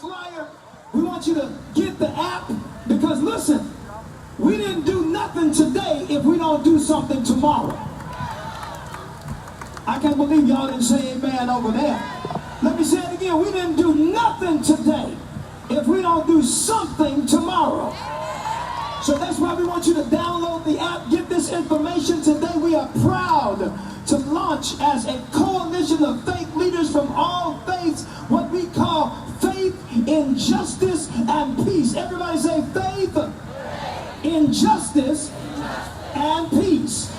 flyer, we want you to get the app, because listen, we didn't do nothing today if we don't do something tomorrow. I can't believe y'all didn't say amen over there. Let me say it again. We didn't do nothing today if we don't do something tomorrow. So that's why we want you to download the app, get this information. Today we are proud to launch as a coalition of faith leaders from all faiths what we call Faith in Justice and Peace. Everybody say faith in justice and peace.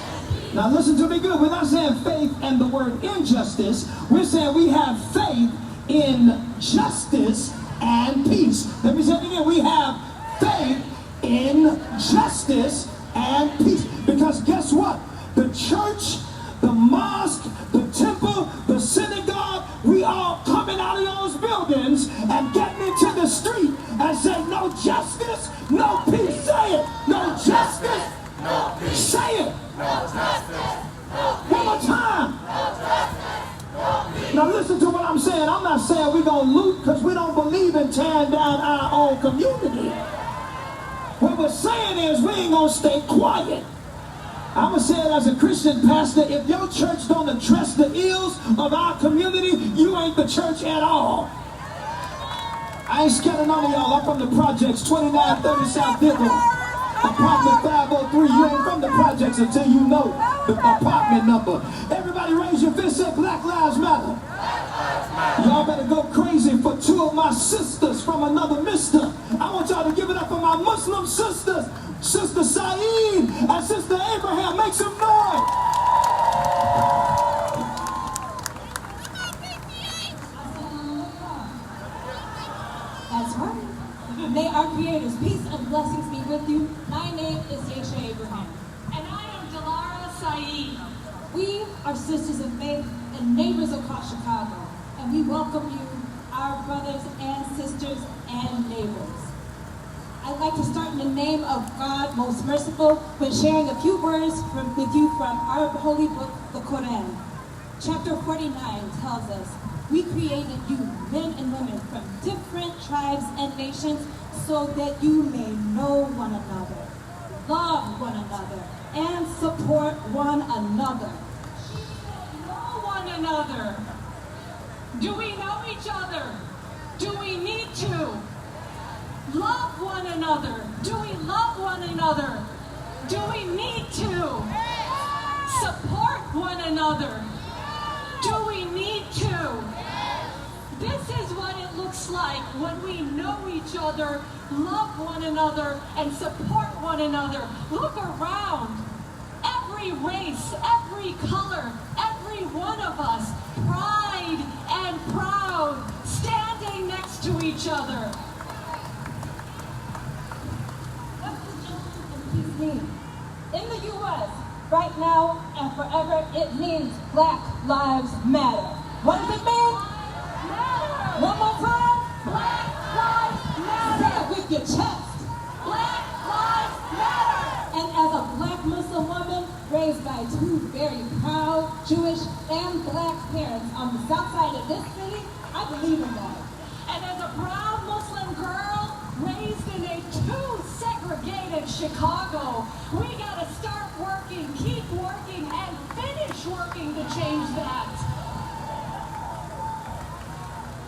Now listen to me good. We're not saying faith and the word injustice. We're saying we have faith in justice and peace. Let me say it again. We have faith in justice and peace. Because guess what? The church, the mosque, the temple, the synagogue, we all coming out of those buildings and getting into the street and say no justice, no peace. Say it. No justice, no peace. Say it. No justice, no peace. One more time. No justice, no peace. Now listen to what I'm saying. I'm not saying we're going to loot because we don't believe in tearing down our own community. What we're saying is we ain't going to stay quiet. I'm going to say it as a Christian pastor. If your church don't address the ills of our community, you ain't the church at all. I ain't scared of none of y'all. I'm from the projects, 2930 South Dibble, apartment 503. You ain't from the projects until you know the apartment number. Everybody raise your fist, say Black Lives Matter. Y'all better go crazy for two of my sisters from another mister. I want y'all to give it up for my Muslim sisters, Sister Saeed and Sister Abraham. Make some noise. That's right. May our Creator's peace and blessings be with you. My name is Yesha Abraham. And I am Delara Saeed. We are sisters of faith and neighbors across Chicago. And we welcome you, our brothers and sisters and neighbors. I'd like to start in the name of God, most merciful, with sharing a few words with you from our holy book, the Quran. Chapter 49 tells us, we created you, men and women, from different tribes and nations so that you may know one another, love one another, and support one another. Know one another. Do we know each other? Do we need to? Love one another. Do we love one another? Do we need to? Support one another. Do we need to? This is what it looks like when we know each other, love one another, and support one another. Look around. Every race, every color, every one of us, pride and proud, standing next to each other. What does justice and peace mean? In the U.S., right now and forever, it means Black Lives Matter. What does it mean? Matter. One more time. Black Lives Matter. Say it with your chest. Black Lives Matter. And as a Black Muslim woman raised by two very proud Jewish and Black parents on the south side of this city, I believe in that. And as a proud Muslim girl raised in a too-segregated Chicago, we gotta start working, keep working, and finish working to change that.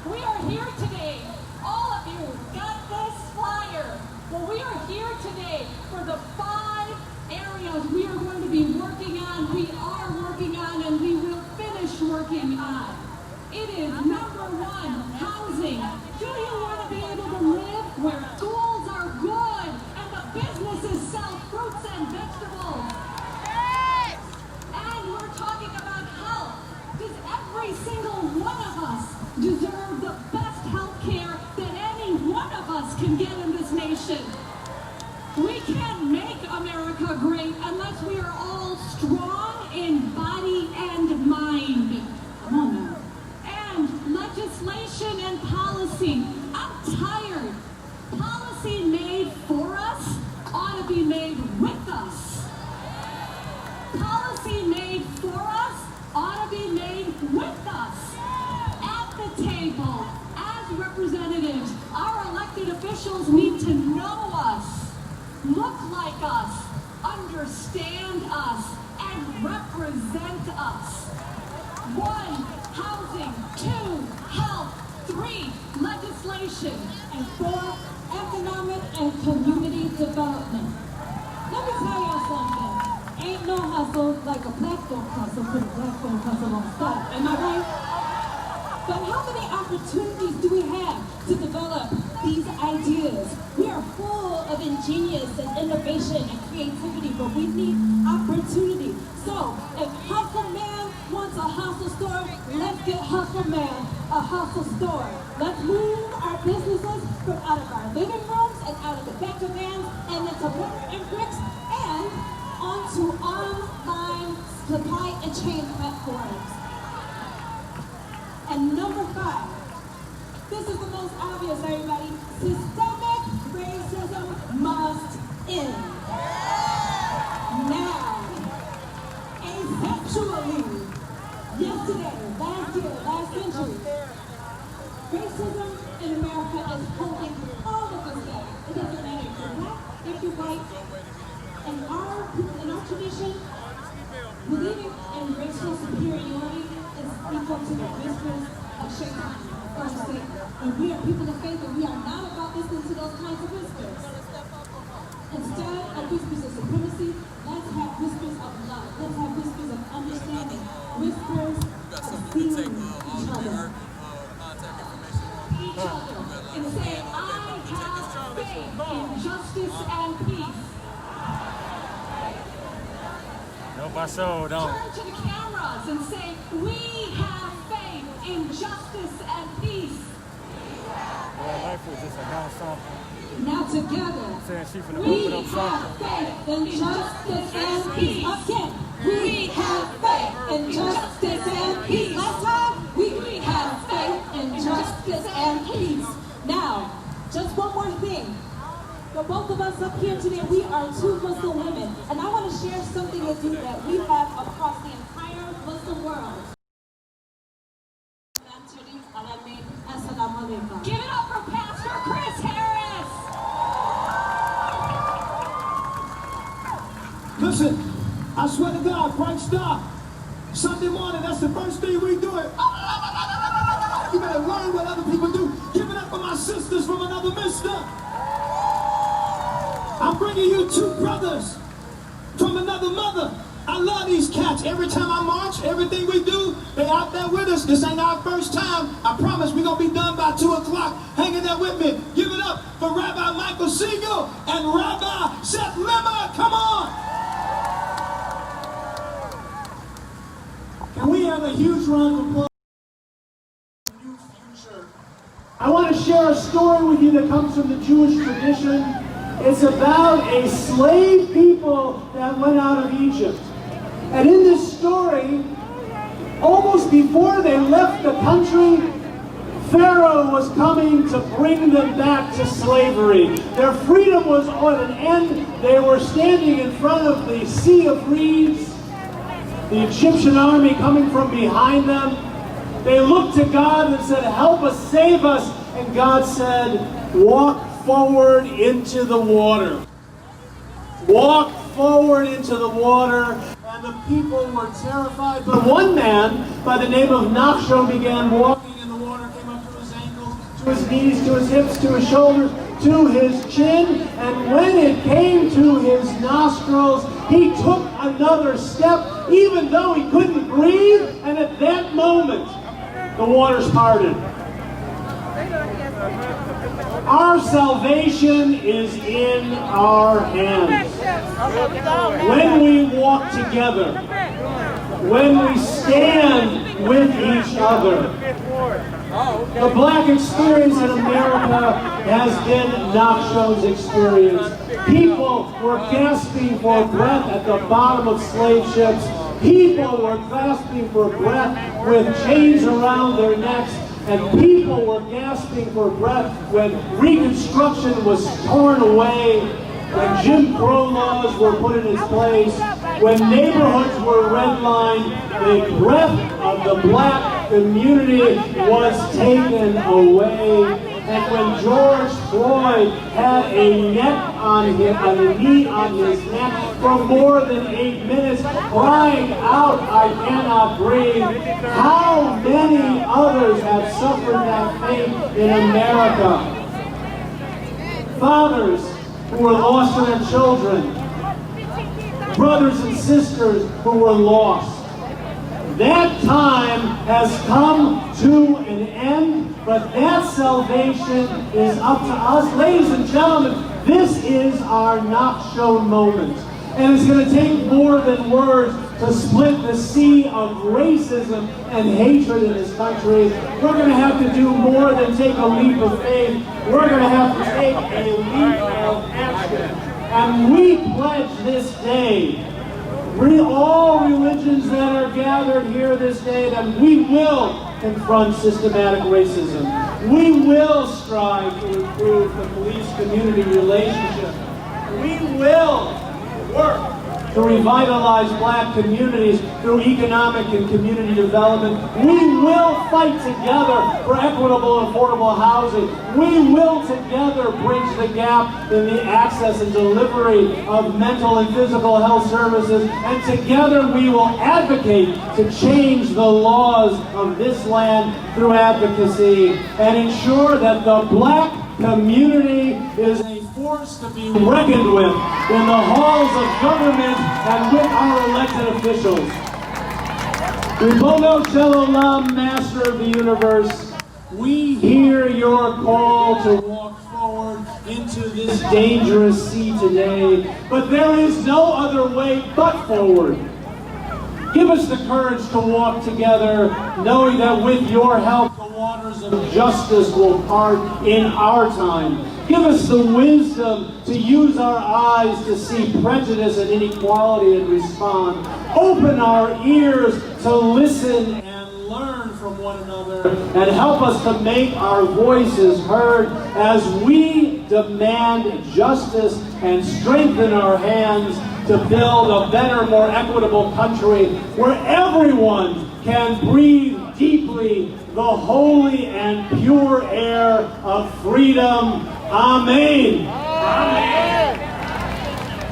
We are here today. All of you got this flyer. Well, we are here today for the 5 areas we are going to be working on, we are working on, and we will finish working on. It is number 1, housing. Do you want to be able to live where schools are good and the businesses sell fruits and vegetables? Yes! And we're talking about health. Does every single one of us deserve the best health care that any one of us can get in this nation? We can't make America great unless we are all strong in body and mind. Come on now. And legislation and policy. I'm tired. Policy made for us ought to be made with us. Policy made for us ought to be made with us. At the table, as representatives officials need to know us, look like us, understand us, and represent us. 1, housing. 2, health. 3, legislation. And 4, economic and community development. Let me tell y'all something. Ain't no hustle like a black folk hustle, put a black folk hustle on stop. Am I right? But how many opportunities do we have to develop these ideas? We are full of ingenious and innovation and creativity, but we need opportunity. So if Hustle Man wants a hustle store, let's get Hustle Man a hustle store. Let's move our businesses from out of our living rooms and out of the back of vans and into mortar and bricks and onto online supply and chain platforms. And number 5, this is the most obvious, everybody. Systemic racism must end. Now, asexually, yesterday, last year, last century, racism in America is holding all of us back. It doesn't matter if you're black, if you're white. In our tradition, believing in racial superiority is equal to the whispers of Shaitan or Satan. And we are people of faith, and we are not about listening to those kinds of whispers. Instead of whispers of supremacy, let's have whispers of love. Let's have whispers of understanding. Whispers of feeling each other. And say, I have faith in justice and peace. Nope, I sure don't. Turn to the cameras and say, we have faith in justice and peace. Well, life was just announced something. Now together, Saying she finna we open up have something. faith in justice and peace. Again, we have faith in justice and peace. Last time, we have faith in justice and peace. Now, just one more thing. For both of us up here today, we are 2 Muslim women. And I want to share something with you that we have across the entire Muslim world. Give it up for Pastor Chris Harris. Listen, I swear to God, bright star. Sunday morning, that's the first thing we do. You better learn what other people do. Give it up for my sisters from another mister. I'm bringing you 2 brothers from another mother. I love these cats. Every time I march, everything we do, they out there with us. This ain't our first time. I promise we're going to be done by 2 o'clock. Hanging there with me. Give it up for Rabbi Michael Siegel and Rabbi Seth Limmer. Come on. Can we have a huge round of applause? New future. I want to share a story with you that comes from the Jewish tradition. It's about a slave people that went out of Egypt. And in this story, almost before they left the country, Pharaoh was coming to bring them back to slavery. Their freedom was on an end. They were standing in front of the Sea of Reeds, the Egyptian army coming from behind them. They looked to God and said, help us, save us. And God said, walk forward into the water. Walk forward into the water. And the people were terrified. But one man by the name of Nachshon began walking in the water, came up to his ankles, to his knees, to his hips, to his shoulders, to his chin. And when it came to his nostrils, he took another step, even though he couldn't breathe. And at that moment, the waters parted. Our salvation is in our hands. When we walk together, when we stand with each other. The black experience in America has been Nachshon's experience. People were gasping for breath at the bottom of slave ships. People were gasping for breath with chains around their necks. And people were gasping for breath when Reconstruction was torn away, when Jim Crow laws were put in its place, when neighborhoods were redlined, the breath of the black community was taken away. And when George Floyd had a neck on him, a knee on his neck for more than 8 minutes, crying out, "I cannot breathe," how many others have suffered that fate in America? Fathers who were lost to their children, brothers and sisters who were lost. That time has come to an end, but that salvation is up to us. Ladies and gentlemen, this is our not shown moment. And it's going to take more than words to split the sea of racism and hatred in this country. We're going to have to do more than take a leap of faith. We're going to have to take a leap of action. And we pledge this day, all religions that are gathered here this day, that we will confront systematic racism. We will strive to improve the police-community relationship. We will work to revitalize black communities through economic and community development. We will fight together for equitable and affordable housing. We will together bridge the gap in the access and delivery of mental and physical health services. And together we will advocate to change the laws of this land through advocacy and ensure that the black community is a force to be reckoned with in the halls of government and with our elected officials. Ribono Shalom, Master of the Universe, we hear your call to walk forward into this dangerous sea today, but there is no other way but forward. Give us the courage to walk together, knowing that with your help, the waters of justice will part in our time. Give us the wisdom to use our eyes to see prejudice and inequality and respond. Open our ears to listen and learn from one another, and help us to make our voices heard as we demand justice and strengthen our hands to build a better, more equitable country where everyone can breathe deeply the holy and pure air of freedom. Amen. Amen.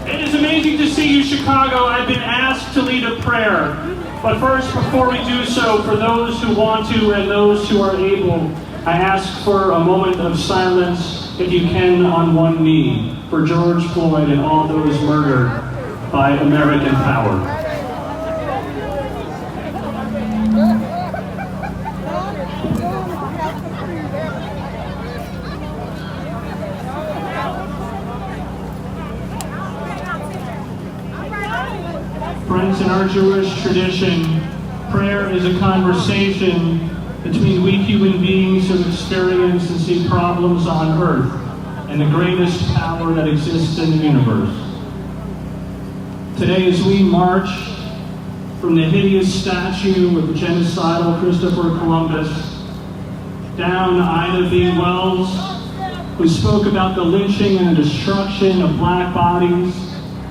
It is amazing to see you, Chicago. I've been asked to lead a prayer. But first, before we do so, for those who want to and those who are able, I ask for a moment of silence, if you can, on one knee, for George Floyd and all those murdered by American power. Friends, in our Jewish tradition, prayer is a conversation between weak human beings who experience and see problems on earth and the greatest power that exists in the universe. Today, as we march from the hideous statue of the genocidal Christopher Columbus down Ida B. Wells, who spoke about the lynching and the destruction of black bodies,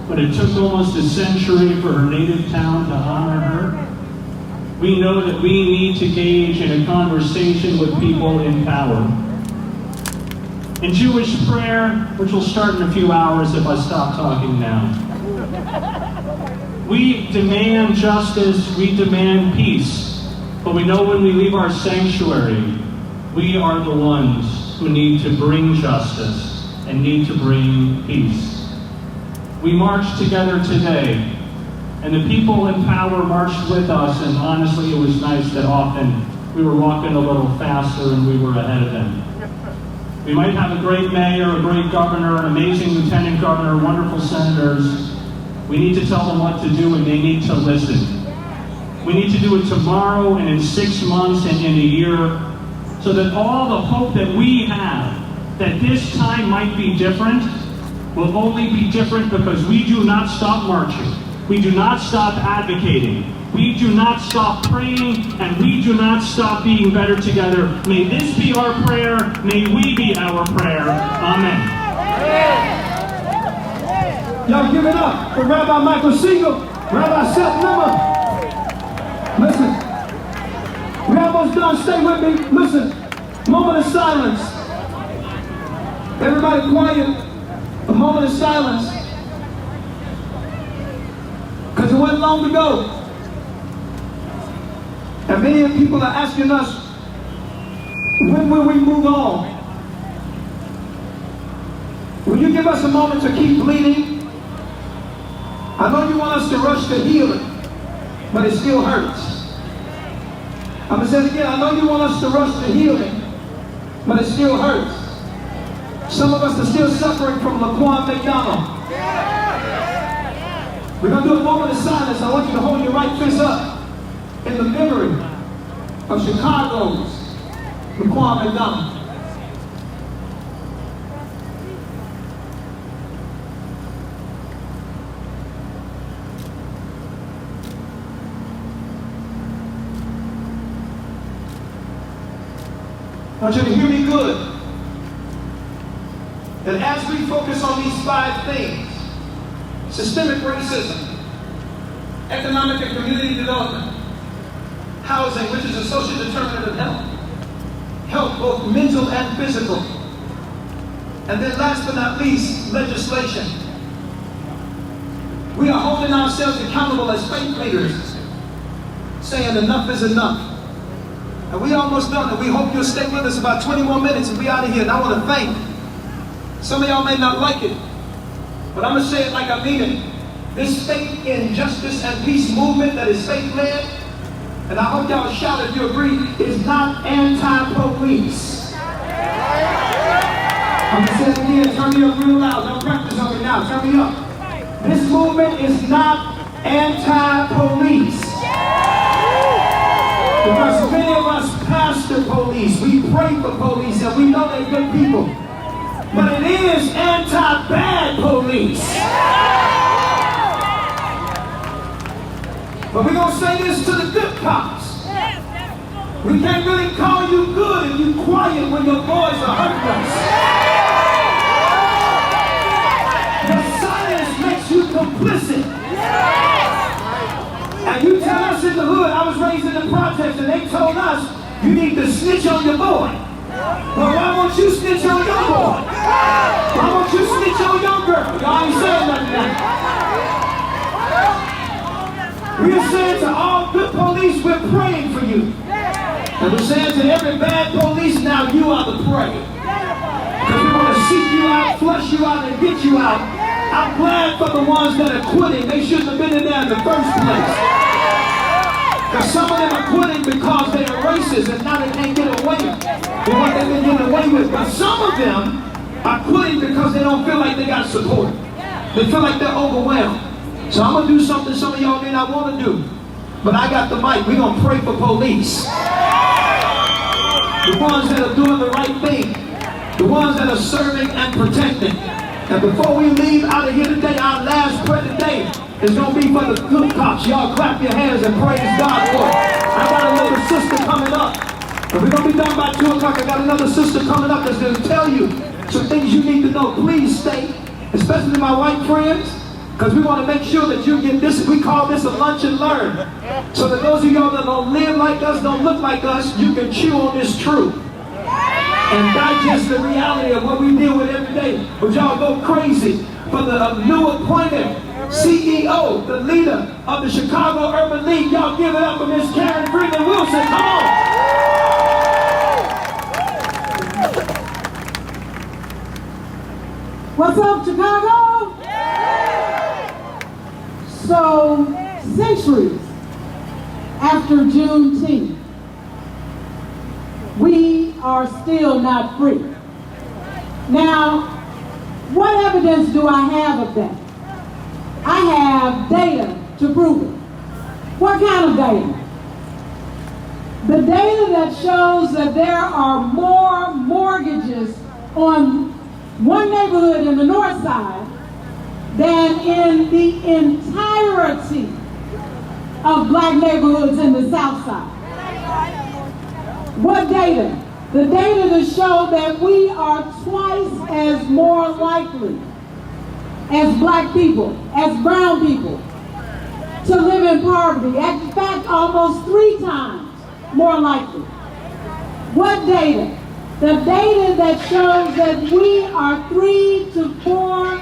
but it took almost a century for her native town to honor her. We know that we need to engage in a conversation with people in power. In Jewish prayer, which will start in a few hours if I stop talking now, we demand justice, we demand peace, but we know when we leave our sanctuary, we are the ones who need to bring justice and need to bring peace. We marched together today, and the people in power marched with us, and honestly it was nice that often we were walking a little faster and we were ahead of them. We might have a great mayor, a great governor, an amazing lieutenant governor, wonderful senators. We need to tell them what to do, and they need to listen. We need to do it tomorrow and in 6 months and in a year, so that all the hope that we have that this time might be different will only be different because we do not stop marching. We do not stop advocating. We do not stop praying, and we do not stop being better together. May this be our prayer. May we be our prayer. Amen. Y'all give it up for Rabbi Michael Siegel, Rabbi Seth Limmer. Listen, we're almost done. Stay with me. Listen, moment of silence. Everybody quiet. A moment of silence. Because it wasn't long ago. And many people are asking us, when will we move on? Will you give us a moment to keep bleeding? I know you want us to rush to healing, but it still hurts. I'm going to say it again. I know you want us to rush to healing, but it still hurts. Some of us are still suffering from Laquan McDonald. We're going to do a moment of silence. I want you to hold your right fist up in the memory of Chicago's Laquan McDonald. I want you to hear me good. And as we focus on these 5 things, systemic racism, economic and community development, housing, which is a social determinant of health both mental and physical, and then last but not least, legislation. We are holding ourselves accountable as faith leaders, saying enough is enough. And we almost done it. We hope you'll stay with us about 20 more minutes and be out of here. And I want to thank. Some of y'all may not like it, but I'm going to say it like I mean it. This faith in justice and peace movement that is faith-led, and I hope y'all shout if you agree, is not anti-police. I'm going to say it again. Turn me up real loud. Don't practice on me now. Turn me up. This movement is not anti-police. Because many of us pastor police, we pray for police, and we know they're good people. But it is anti-bad police. But we're going to say this to the good cops. We can't really call you good if you're quiet when your boys are hurting us. The silence makes you complicit. And you tell us in the hood, I was raised in the projects, and they told us, you need to snitch on your boy. Well, why won't you snitch on your boy? Why won't you snitch on your girl? Y'all ain't saying nothing now. We're saying to all good police, we're praying for you. And we're saying to every bad police, now you are the prey. Because we want to seek you out, flush you out, and get you out. I'm glad for the ones that are quitting. They shouldn't have been in there in the first place. Because some of them are quitting because they are racist and now they can't get away with what they've been getting away with. But some of them are quitting because they don't feel like they got support. They feel like they're overwhelmed. So I'm going to do something some of y'all may not want to do. But I got the mic. We're going to pray for police. The ones that are doing the right thing. The ones that are serving and protecting. And before we leave out of here today, our last prayer today is going to be for the good cops. Y'all clap your hands and praise God for it. I got another sister coming up. And we're going to be done by 2 o'clock. I got another sister coming up that's going to tell you some things you need to know. Please stay, especially my white friends, because we want to make sure that you get this. We call this a lunch and learn. So that those of y'all that don't live like us, don't look like us, you can chew on this truth and digest the reality of what we deal with every day. But y'all go crazy for the new appointed CEO, the leader of the Chicago Urban League. Y'all give it up for Miss Karen Freeman Wilson. Come on. What's up, Chicago? So, centuries after Juneteenth, we are still not free. Now, what evidence do I have of that? I have data to prove it. What kind of data? The data that shows that there are more mortgages on one neighborhood in the north side than in the entirety of black neighborhoods in the south side. What data? The data to show that we are twice as more likely as black people, as brown people, to live in poverty. In fact, almost 3 times more likely. What data? The data that shows that we are 3 to 4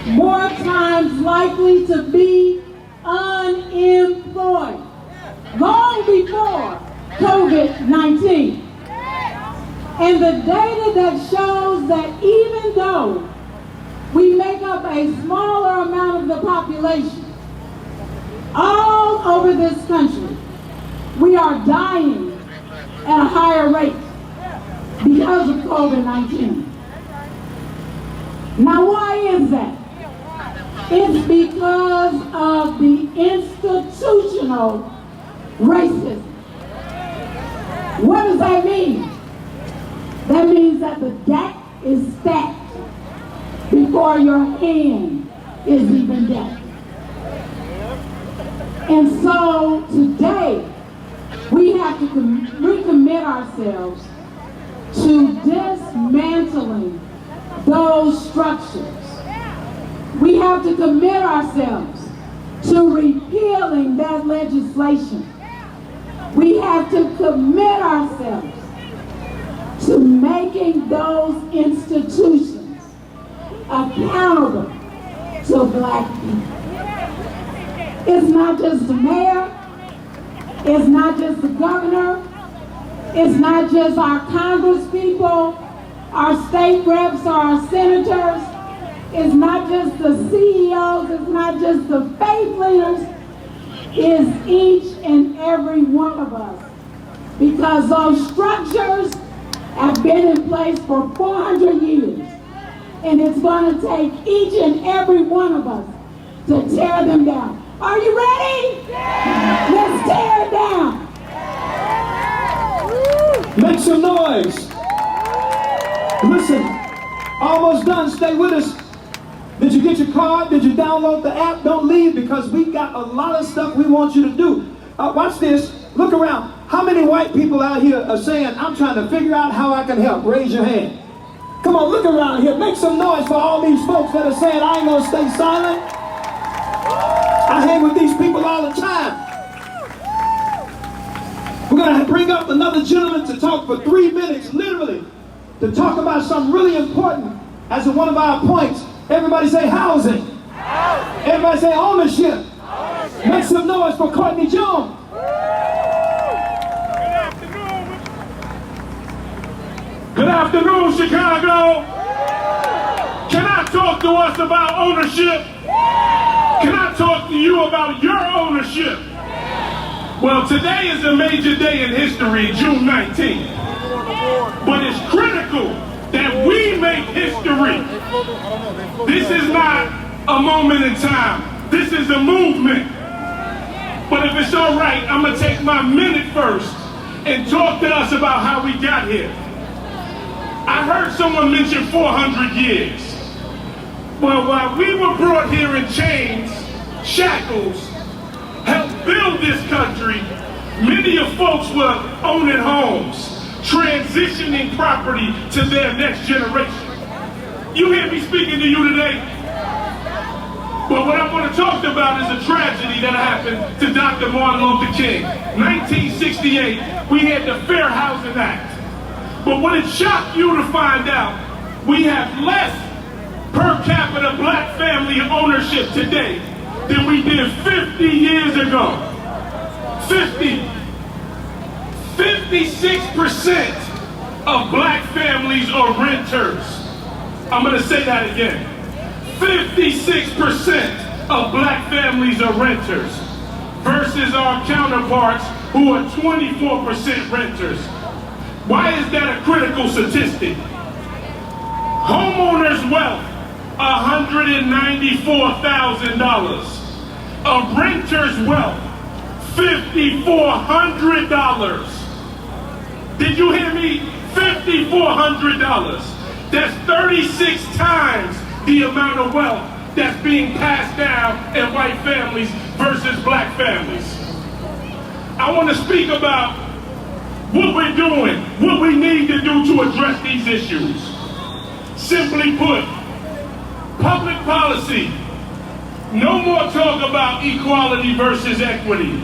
more times likely to be unemployed long before COVID-19. And the data that shows that even though we make up a smaller amount of the population, all over this country, we are dying at a higher rate because of COVID-19. Now, why is that? It's because of the institutional racism. What does that mean? That means that the deck is stacked before your hand is even dealt. And so today, we have to recommit ourselves to dismantling those structures. We have to commit ourselves to repealing that legislation. We have to commit ourselves to making those institutions accountable to Black people. It's not just the mayor, it's not just the governor, it's not just our congresspeople, our state reps, or our senators, it's not just the CEOs, it's not just the faith leaders, it's each and every one of us. Because those structures have been in place for 400 years. And it's going to take each and every one of us to tear them down. Are you ready? Yeah. Let's tear it down. Make some noise. Listen, almost done. Stay with us. Did you get your card? Did you download the app? Don't leave, because we got a lot of stuff we want you to do. Watch this. Look around. How many white people out here are saying, I'm trying to figure out how I can help? Raise your hand. Come on, look around here. Make some noise for all these folks that are saying, I ain't going to stay silent. I hang with these people all the time. We're going to bring up another gentleman to talk for 3 minutes, literally, to talk about something really important as one of our points. Everybody say housing. Housing. Everybody say ownership. Ownership. Make some noise for Courtney Jones. Good afternoon, Chicago. Can I talk to us about ownership? Can I talk to you about your ownership? Well, today is a major day in history, June 19th. But it's critical that we make history. This is not a moment in time. This is a movement. But if it's all right, I'm going to take my minute first and talk to us about how we got here. I heard someone mention 400 years. Well, while we were brought here in chains, shackles, helped build this country, many of folks were owning homes, transitioning property to their next generation. You hear me speaking to you today? But what I want to talk about is a tragedy that happened to Dr. Martin Luther King. 1968, we had the Fair Housing Act. But would it shock you to find out we have less per capita Black family ownership today than we did 50 years ago? 56% of Black families are renters. I'm going to say that again. 56% of Black families are renters versus our counterparts who are 24% renters. Why is that a critical statistic? Homeowners' wealth, $194,000. A renter's wealth, $5,400. Did you hear me? $5,400. That's 36 times the amount of wealth that's being passed down in white families versus Black families. I want to speak about what we're doing, what we need to do to address these issues. Simply put, public policy. No more talk about equality versus equity.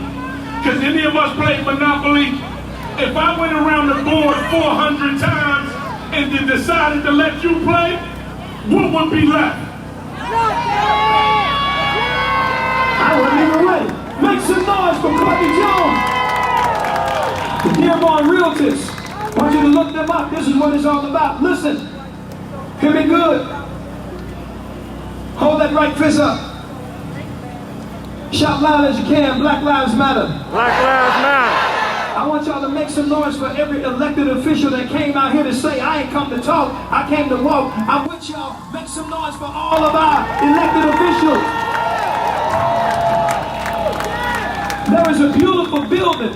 Because any of us play Monopoly, if I went around the board 400 times, and then decided to let you play, what would be left? I wasn't even ready. Make some noise for Courtney Jones. The Dearborn Realtors. I want you to look them up. This is what it's all about. Listen. Hear me good. Hold that right fist up. Shout loud as you can. Black Lives Matter. Black Lives Matter. I want y'all to make some noise for every elected official that came out here to say, I ain't come to talk, I came to walk. I'm with y'all. Make some noise for all of our elected officials. There is a beautiful building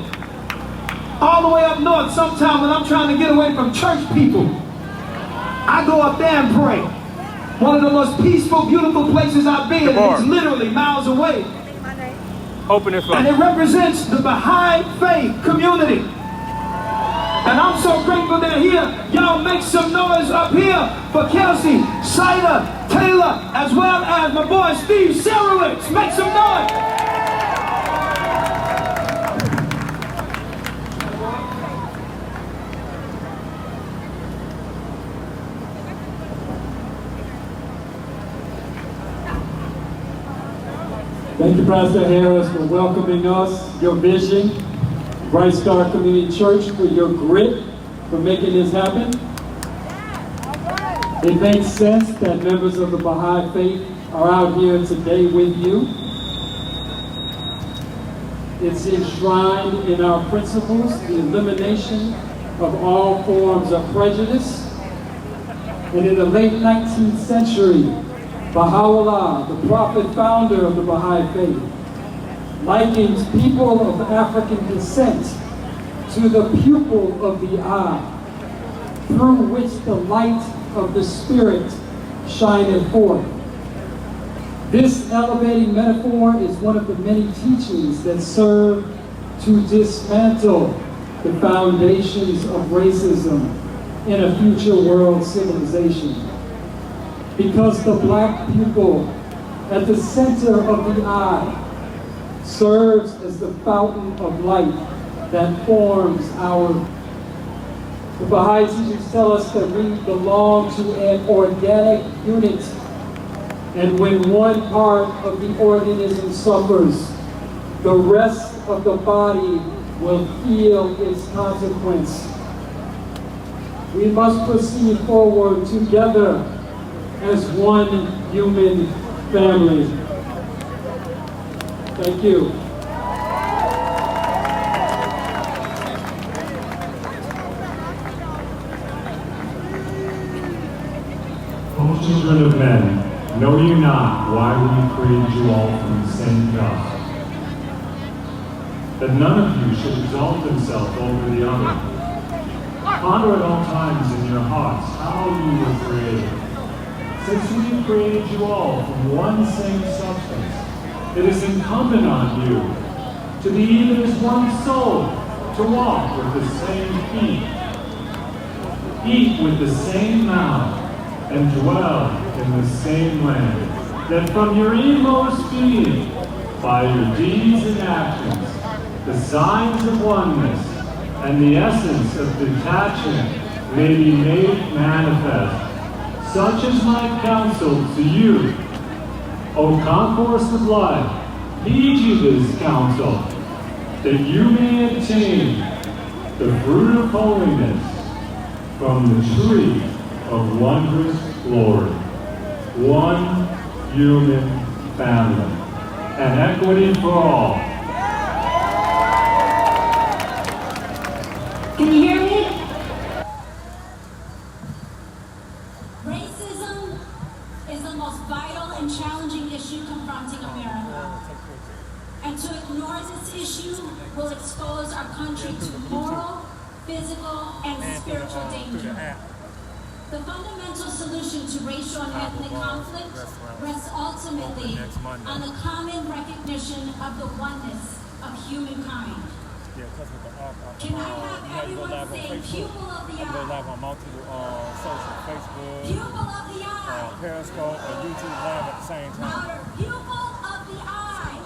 all the way up north. Sometime when I'm trying to get away from church people, I go up there and pray. One of the most peaceful, beautiful places I've been. It's literally miles away. Open it for And it represents the Baha'i faith community. And I'm so grateful they're here. Y'all make some noise up here for Kelsey, Sider, Taylor, as well as my boy Steve Serowitz. Make some noise. Thank you, Pastor Harris, for welcoming us, your vision, Bright Star Community Church, for your grit, for making this happen. It makes sense that members of the Baha'i faith are out here today with you. It's enshrined in our principles, the elimination of all forms of prejudice. And in the late 19th century, Baha'u'llah, the prophet founder of the Baha'i faith, likens people of African descent to the pupil of the eye, through which the light of the Spirit shineth forth. This elevating metaphor is one of the many teachings that serve to dismantle the foundations of racism in a future world civilization. Because the black pupil at the center of the eye serves as the fountain of light that forms our. The Baha'i teachers tell us that we belong to an organic unit, and when one part of the organism suffers, the rest of the body will feel its consequence. We must proceed forward together as one human family. Thank you. O children of men, know ye not why we created you all from the same dust? That none of you should exalt himself over the other. Ponder at all times in your hearts how you were created. Since we created you all from one same substance, it is incumbent on you to be even as one soul, to walk with the same feet, eat with the same mouth, and dwell in the same land, that from your inmost being, by your deeds and actions, the signs of oneness and the essence of detachment may be made manifest. Such is my counsel to you. O concourse of life, heed ye this counsel, that you may obtain the fruit of holiness from the tree of wondrous glory. One human family, and equity for all. Can you hear me? Racism is the most vital and challenging issue confronting America. And to ignore this issue will expose our country to moral, physical, and spiritual danger. The fundamental solution to racial and ethnic conflict rests ultimately on the common recognition of the oneness of humankind. Can I have everyone say pupil of the eye? I go live on multiple social, Facebook, Pupil of the eye. Periscope, or YouTube live at the same time. Louder. Pupil of the eye.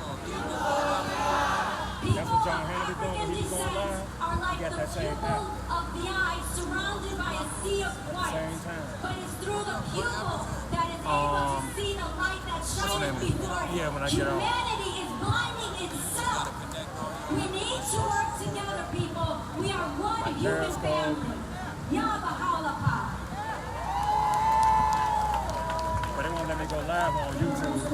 That's what John Hannity doing when African he was going descent live. are are like the pupil of the eye surrounded by a sea of white. But it's through the pupil that is able to see the light that shines before it. Humanity is blinding itself. We need to work together, people. We are one human family. Yabahalapa. But they won't let me go live on YouTube. I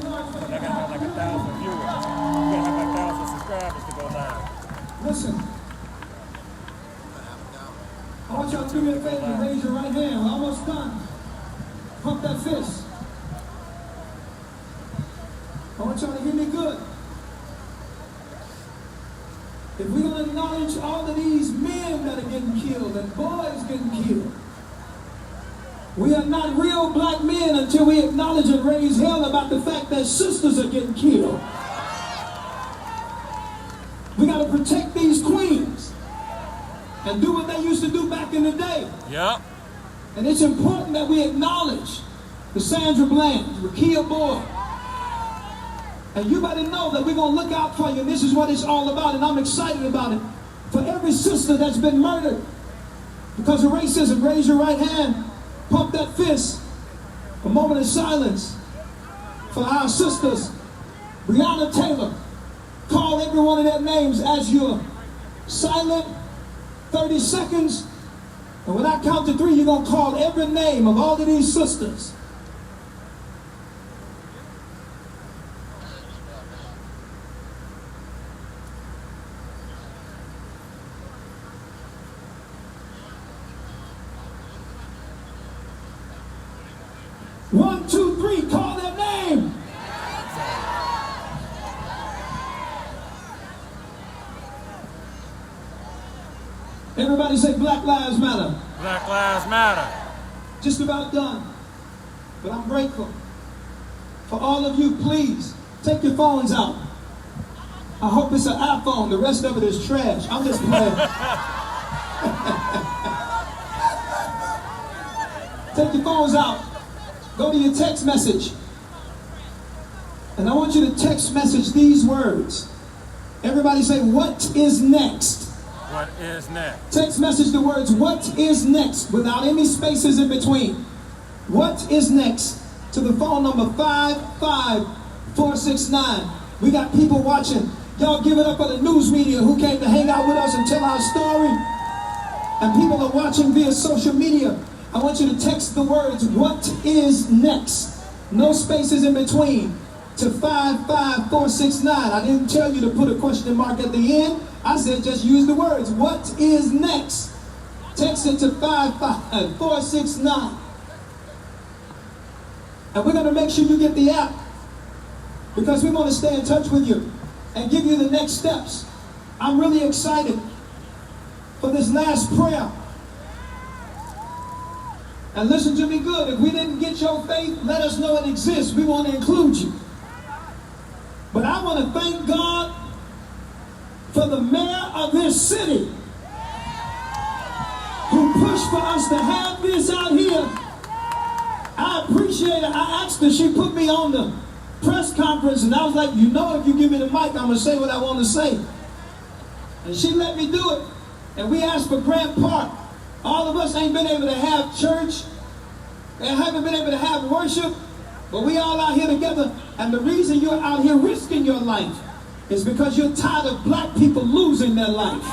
gotta have like 1,000 viewers. You gotta have like 1,000 subscribers to go live. Listen. I want y'all to do me a favor and raise your right hand. We're almost done. Pump that fist. I want y'all to hear me good. If we're going to acknowledge all of these men that are getting killed and boys getting killed, we are not real black men until we acknowledge and raise hell about the fact that sisters are getting killed. We got to protect these queens and do what they used to do back in the day. Yep. And it's important that we acknowledge the Sandra Bland, Rakia Boyd. And you better know that we're going to look out for you. And this is what it's all about. And I'm excited about it. For every sister that's been murdered because of racism, raise your right hand. Pump that fist. A moment of silence for our sisters. Breonna Taylor. Call every one of their names as you're silent. 30 seconds. And when I count to 3, you're going to call every name of all of these sisters. One, two, three, call their name. Everybody say Black Lives Matter. Black Lives Matter. Just about done. But I'm grateful for all of you. Please take your phones out. I hope it's an iPhone. The rest of it is trash. I'm just playing. Take your phones out. Go to your text message. And I want you to text message these words. Everybody say, what is next? What is next? Text message the words, what is next? Without any spaces in between. What is next? To the phone number 55469. We got people watching. Y'all give it up for the news media who came to hang out with us and tell our story. And people are watching via social media. I want you to text the words, what is next? No spaces in between. To 55469. I didn't tell you to put a question mark at the end. I said just use the words, what is next? Text it to 55469. And we're going to make sure you get the app because we want to stay in touch with you and give you the next steps. I'm really excited for this last prayer. And listen to me good. If we didn't get your faith, let us know it exists. We want to include you. But I want to thank God for the mayor of this city who pushed for us to have this out here. I appreciate it. I asked her, she put me on the press conference, and I was like, you know, if you give me the mic, I'm going to say what I want to say. And she let me do it. And we asked for Grant Park. All of us ain't been able to have church. They haven't been able to have worship. But we all out here together. And the reason you're out here risking your life is because you're tired of black people losing their life.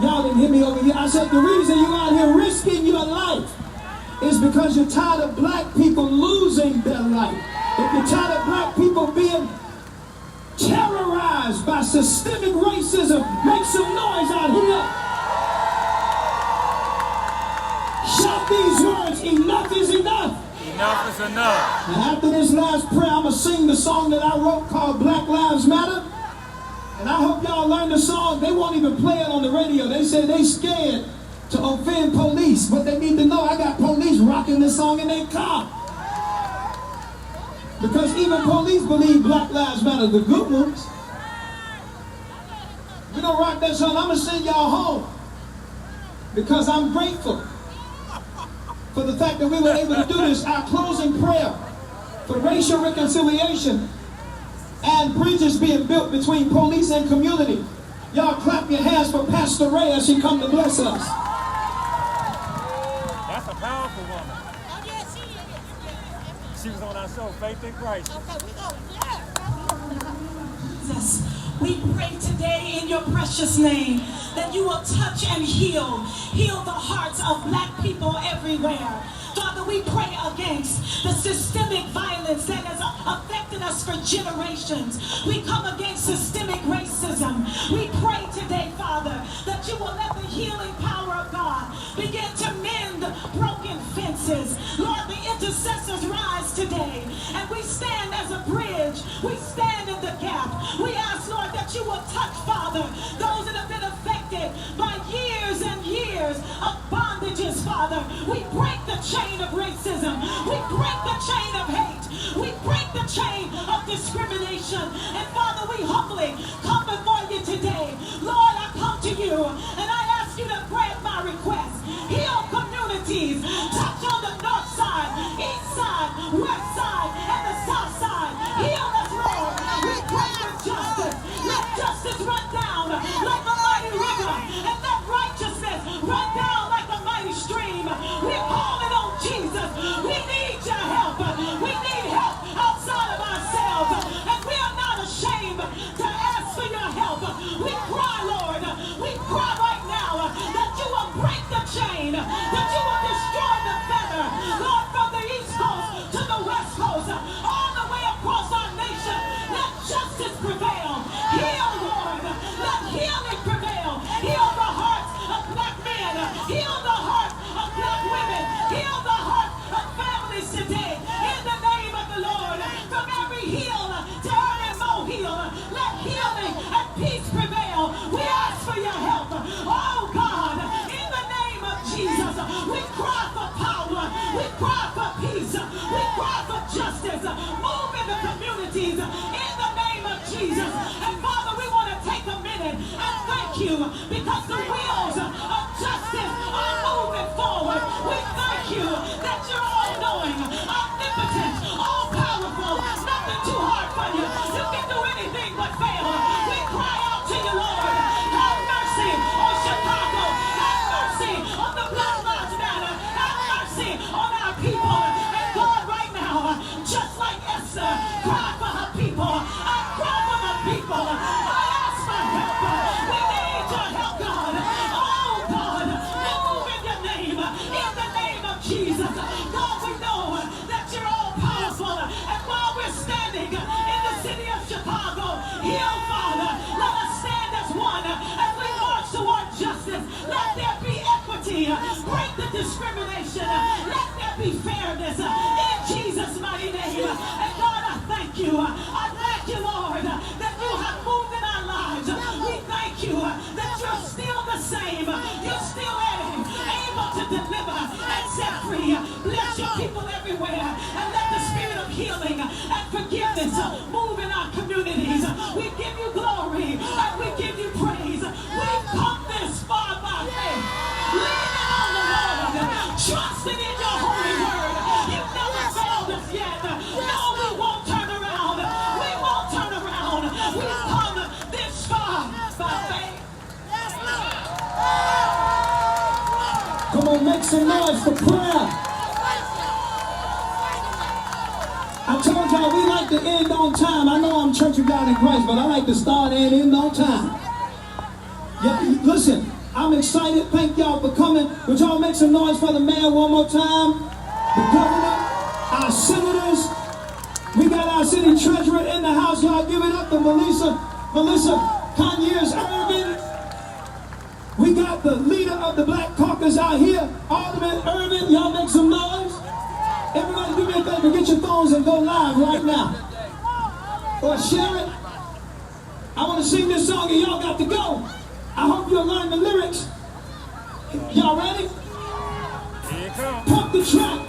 Y'all didn't hear me over here. I said the reason you're out here risking your life is because you're tired of black people losing their life. If you're tired of black people being terrorized by systemic racism, make some noise out here. Shout these words, enough is enough. Enough is enough. And after this last prayer, I'm going to sing the song that I wrote called Black Lives Matter. And I hope y'all learn the song. They won't even play it on the radio. They say they scared to offend police. But they need to know I got police rocking this song in their car. Because even police believe Black Lives Matter, the good ones. We're going to rock that song. I'm going to send y'all home. Because I'm grateful for the fact that we were able to do this. Our closing prayer for racial reconciliation and bridges being built between police and community Y'all clap your hands for Pastor Ray as she come to bless us. That's a powerful woman. She was on our show, Faith in Christ. Jesus, we pray today in your precious name that you will touch and heal the hearts of black people everywhere. Father, we pray against the systemic violence that has affected us for generations. We come against systemic racism. We pray today, Father, that you will let the healing power of God begin to mend broken fences. Lord, the intercessors rise today, and we stand as a bridge. We stand in the gap. We ask, Lord, that you will touch, Father, those that have been affected by years and years of bondages, Father. We break the chain of racism. We break the chain of hate. We break the chain of discrimination. And Father, we humbly come before you today. Lord, I come to you and I ask you to grant my request. Heal communities. Touch on the north side, east side, west side, and the south side. Heal us, Lord. We pray for justice. Let justice run down like a mighty river, and let righteousness run down like a mighty stream. We're calling on Jesus. We need your help. We need help outside of ourselves, and we are not ashamed to ask for your help. We cry, Lord. We cry right now that you will break the chain, that you will destroy the fetter, Lord, from the east coast to the west coast, all the way across our nation. Let justice prevail. Heal, Lord. Let healing prevail. Heal the hearts of black men. Heal the heart of black women. Heal the heart of families today. In the name of the Lord, from every heel to every molehill, let healing and peace prevail. We ask for your help. Oh God, in the name of Jesus, we cry for power. We cry for peace. We cry for justice. Move in the communities in the name of Jesus. And Father, we want to take a minute and thank you because the wheels of justice are moving forward. We thank you that you're all-knowing, omnipotent, all-powerful, nothing too hard for you. You can do anything but fail. We cry out to you, Lord. Have mercy on Chicago. Have mercy on the Black Lives Matter. Have mercy on our people. And God, right now, just like Esther, cry for her people. I cry for my people. I ask for help. We need your help, God. Oh, God, move in your name. In the name of Jesus. God, we know that you're all powerful. And while we're standing in the city of Chicago, heal, Father. Let us stand as one as we march toward justice. Let there be equity. Break the discrimination. Let there be fairness. In Jesus' mighty name. And God, I thank you. I thank you, Lord, that you have moved in our lives. We thank you that you're still the same. You're still able to deliver and set free. Bless your people everywhere. And let the spirit of healing and forgiveness move in our communities. We give you glory and we give you praise. We've come this far by faith, leaning on the Lord, trusting in your holy word. You've never failed us yet. No, we won't turn around. We won't turn around. We've come this far by faith. Come on, make some noise for prayer. I told y'all we like to end on time. I know I'm Church of God in Christ, but I like to start and end on time. Yeah, listen, I'm excited. Thank y'all for coming. Would y'all make some noise for the mayor one more time? The governor, our senators. We got our city treasurer in the house. Y'all give it up to Melissa Conyers Irvin. We got the leader of the Black Caucus out here, Alderman Irvin. Y'all make some noise. Everybody do me a favor, get your phones and go live right now. Or share it. I want to sing this song and y'all got to go. I hope you'll learn the lyrics. Y'all ready? Here it comes. Pump the track.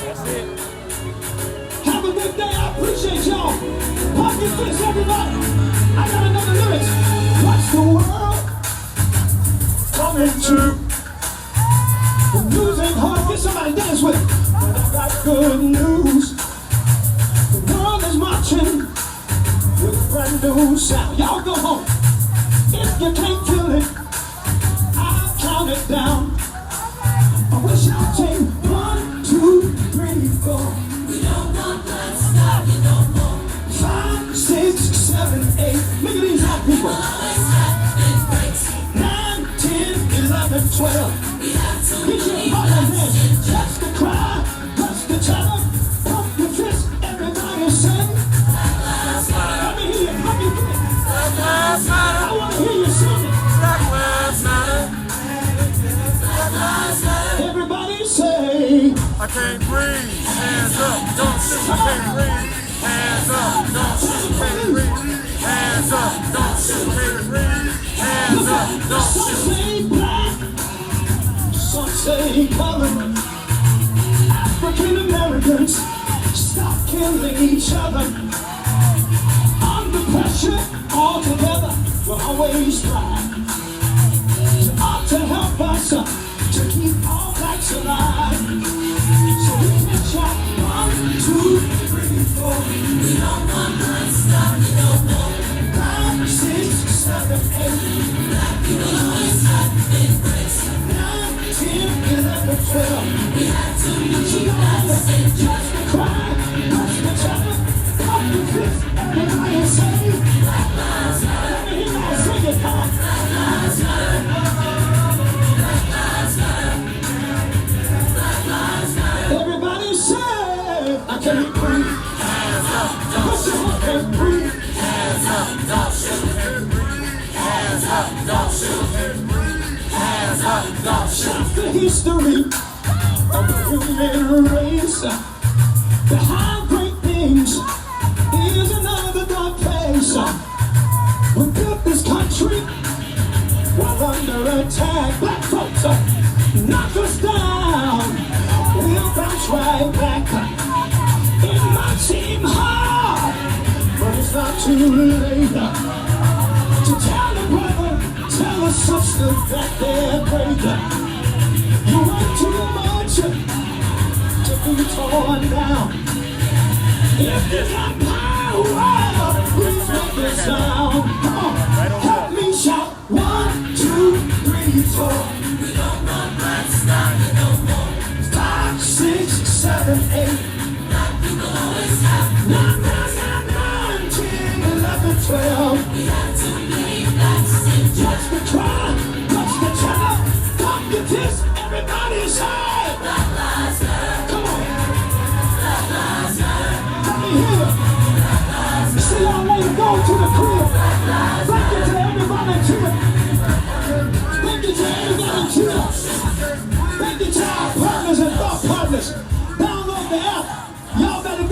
That's it. Have a good day. I appreciate y'all. Pump your fists, everybody. I got another lyrics. What's the world coming to? The news ain't hard. Get somebody dance with it. But I got good news. The world is marching with a brand new sound. Y'all go home. If you can't feel it, I'll count it down. I wish I'll take 1, 2, 3, 4. We don't want blood stopping no more. 5, 6, 7, 8. Look at these hot people. 9, 10, 11, 12. Get your heart on this. Touch the cry, touch the child. Pump your fist, everybody sing. Let me hear you, let me hear you. I want to hear you sing it. Everybody say, I can't breathe. Hands up, don't shoot. I can't breathe. Hands up, don't shoot. Can't breathe. Hands up, don't shoot. Can't breathe. Hands up, don't some shoot. say black, some say color. African Americans, stop killing each other. Under pressure, all together, we'll always try to help us to keep all blacks alive. So we can shout 1, 2, 3, 4. We don't want blood stopping no more. 5, 6, 7, 8. Black people always have big breaks. 9, 10, 11, 12. We had to move fast and just cry, push the child, pump the fist, everybody say, Black Lives Matter. Let me hear y'all sing it, come on. Black Lives Matter. Everybody say, I can't breathe. Hands up, don't shoot. I can't breathe. Hands up, don't shoot. Hands up, don't shoot. Hands up, don't shoot. The history of the human race. Behind great things is another dark place. We built this country while under attack. Black folks knock us down. We'll bounce right back. It might seem hard, but it's not too late to tell a brother, tell a sister that they're great. You want too much to be torn down. If you got power, please make it sound. Come on, help me shout 1, 2, 3, 4. We don't want black stopping no more. 5, 6, 7, 8. Black people always have 9, 9, 9, 10, 11, 12. We have too many blacks in just the cry, touch the child, pump your fist, everybody say, Black Lives Matter. Come on. Black Lives Matter. Let me hear you. See y'all later, go to the crib. Thank you to everybody here. Thank you to everybody here. Thank you to our partners and thought partners. Download the app. Y'all better go.